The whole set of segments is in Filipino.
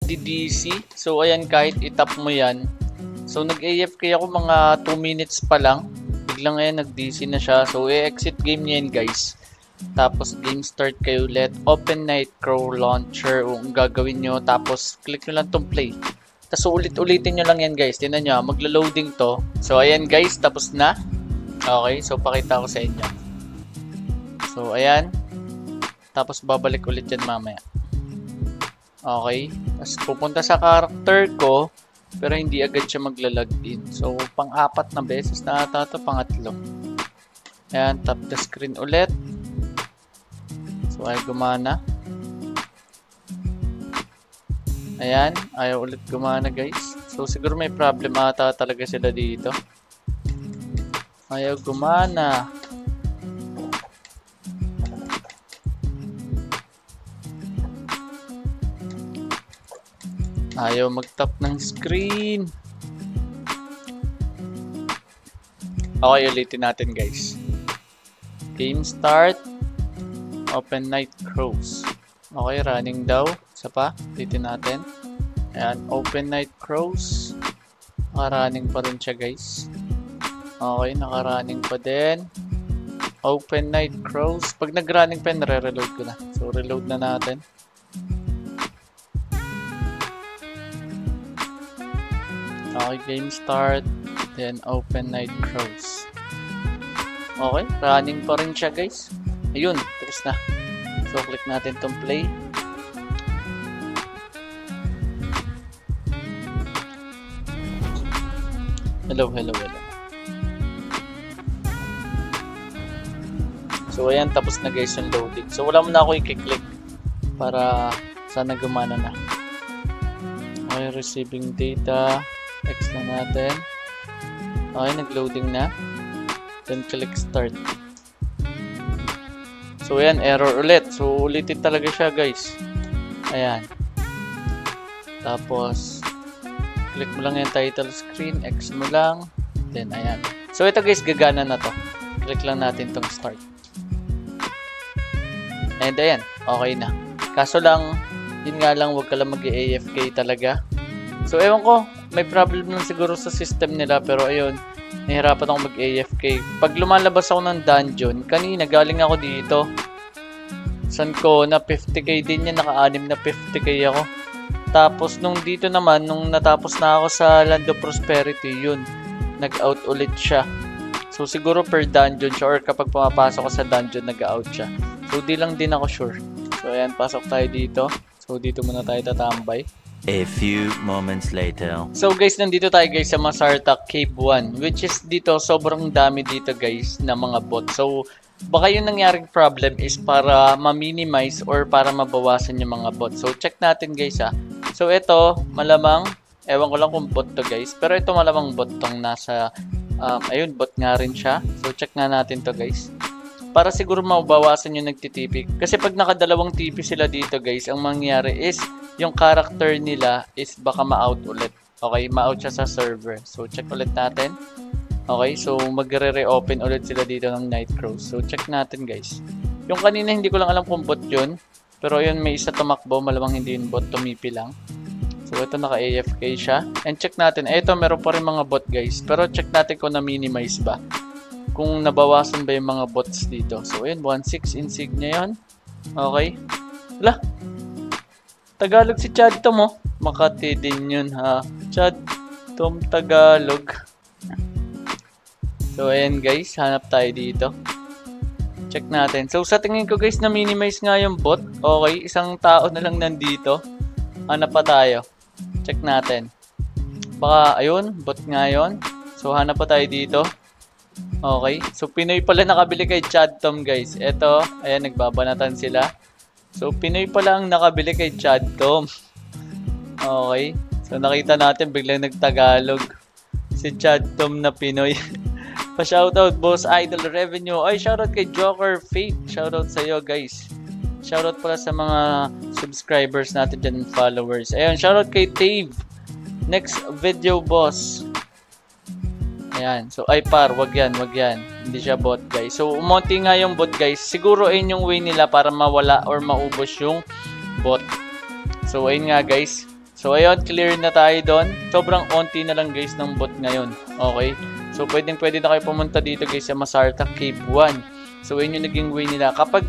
nagdi-DC. So ayan, kahit itap mo yan. So nag-AFK ako mga 2 minutes pa lang. Biglang ayan, nag-DC na siya. So i-exit game niya yan guys. Tapos game start kayo ulit. Open Nightcrow launcher ang gagawin nyo. Tapos click nyo lang tong play. Tapos ulit-ulitin nyo lang yan guys. Tingnan nyo, maglo-loading to. So ayan guys, tapos na. Okay, so pakita ko sa inyo. So ayan. Tapos babalik ulit yan mamaya. Okay. Tapos pupunta sa character ko. Pero hindi agad siya maglalag in. So pang-apat na beses na ata ito, pangatlo. Ayan, tap the screen ulit. So ay gumana. Ayan, ayaw ulit gumana guys. So siguro may problem ata talaga sila dito. Ayaw gumana. Ayaw mag-tap ng screen. Okay, ulitin natin guys. Game start. Open Nightcrows. Okay, running daw. Isa pa, ulitin natin. Ayan, Open Nightcrows. Naka-running pa rin siya guys. Okay, naka-running pa din. Open Nightcrows. Pag nag-running pa, nare-reload ko na. So, reload na natin. Okay, game start. Then, Open Nightcrows. Okay, running pa rin siya guys. Ayun, tapos na. So, click natin tong play. Hello. So, ayan, tapos na guys yung loading. So, wala mo na ako i-click para sana gumana na. Okay, receiving data. X lang natin. Okay, nag-loading na. Then, click start. So, ayan, error ulit. So, ulitin talaga siya, guys. Ayan. Tapos, click mo lang yung title screen. X mo lang. Then, ayan. So, ito guys, gagana na to. Click lang natin tong start. And, ayan. Okay na. Kaso lang, yun nga lang, huwag ka lang mag-AFK talaga. So, ewan ko. May problem lang siguro sa system nila. Pero, ayun. Nahirapan ako mag-AFK. Pag lumalabas ako ng dungeon, kanina galing ako dito. San ko na 50k din yan, naka-anim na 50k ako. Tapos nung dito naman, nung natapos na ako sa Land of Prosperity, yun, nag-out ulit siya. So siguro per dungeon siya, or kapag pumapasok ko sa dungeon, nag-out siya. So di lang din ako sure. So ayan, pasok tayo dito. So dito muna tayo tatambay. A few moments later. So guys, nandito tayo guys sa Mazarta Cave 1, which is dito sobrang dami dito guys na mga bot. So baka yung nangyaring problem is para ma-minimize or para mabawasan yung mga bot. So check natin guys ha. So ito malamang, ewan ko lang kung bot to guys, pero ito malamang bot tong nasa ayun, bot nga rin siya. So check nga natin to guys. Para siguro mabawasan yung nagtitipik. Kasi pag nakadalawang TP sila dito guys, ang mangyayari is yung character nila is baka ma-out ulit. Okay, ma-out siya sa server. So check ulit natin. Okay, so magre-reopen ulit sila dito ng Nightcrows. So check natin guys. Yung kanina hindi ko lang alam kung bot yun. Pero yun, may isa tumakbo, malamang hindi yung bot, tumipi lang. So ito naka-AFK siya. And check natin, ito meron pa rin mga bot guys. Pero check natin kung na-minimize ba. Kung nabawasan ba yung mga bots dito. So ayun, 1.6 insignia yun. Okay. Wala. Tagalog si Chad Tom oh. Makati din yun ha. Chad Tom Tagalog. So ayan guys, hanap tayo dito. Check natin. So sa tingin ko guys, na-minimize nga yung bot. Okay, isang tao na lang nandito. Hanap pa tayo. Check natin. Baka ayun, bot nga yun. So hanap pa tayo dito. Okay, so Pinoy pala nakabili kay Chad Tom guys. Eto, ayan, nagbabanatan sila. So Pinoy pala ang nakabili kay Chad Tom. Okay, so nakita natin biglang nagtagalog si Chad Tom na Pinoy. Pa-shoutout Boss Idol Revenue. Ay, shoutout kay Joker Fate. Shoutout sa iyo guys. Shoutout pala sa mga subscribers natin dyan, followers. Ayun, shoutout kay Dave. Next video boss. Ayan. So, ay par, wag yan, wag yan. Hindi siya bot, guys. So, umonti nga yung bot, guys. Siguro, ayun yung way nila para mawala or maubos yung bot. So, ayun nga, guys. So ayun, clear na tayo doon. Sobrang onti na lang guys ng bot ngayon. Okay? So pwede na kayo pumunta dito guys sa Masarta Cave 1. So yun yung naging way nila. Kapag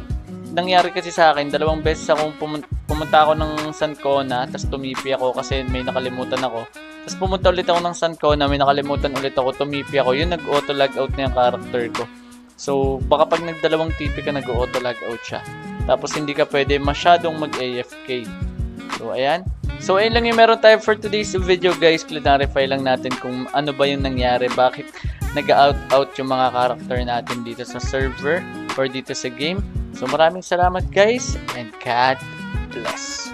nangyari kasi sa akin, 2 beses akong pumunta ako ng Sancona, tapos tumipi ako kasi may nakalimutan ako. Tapos pumunta ulit ako ng Sancona, may nakalimutan ulit ako, tumipi ako. Yun, nag-auto log out na yung character ko. So baka pag nagdalawang TP ka, nag-auto log out siya. Tapos hindi ka pwede masyadong mag-AFK. So ayan. So ayun lang yung meron tayo for today's video guys. Clarify lang natin kung ano ba yung nangyari, bakit nag-out yung mga character natin dito sa server or dito sa game. So maraming salamat guys and God bless.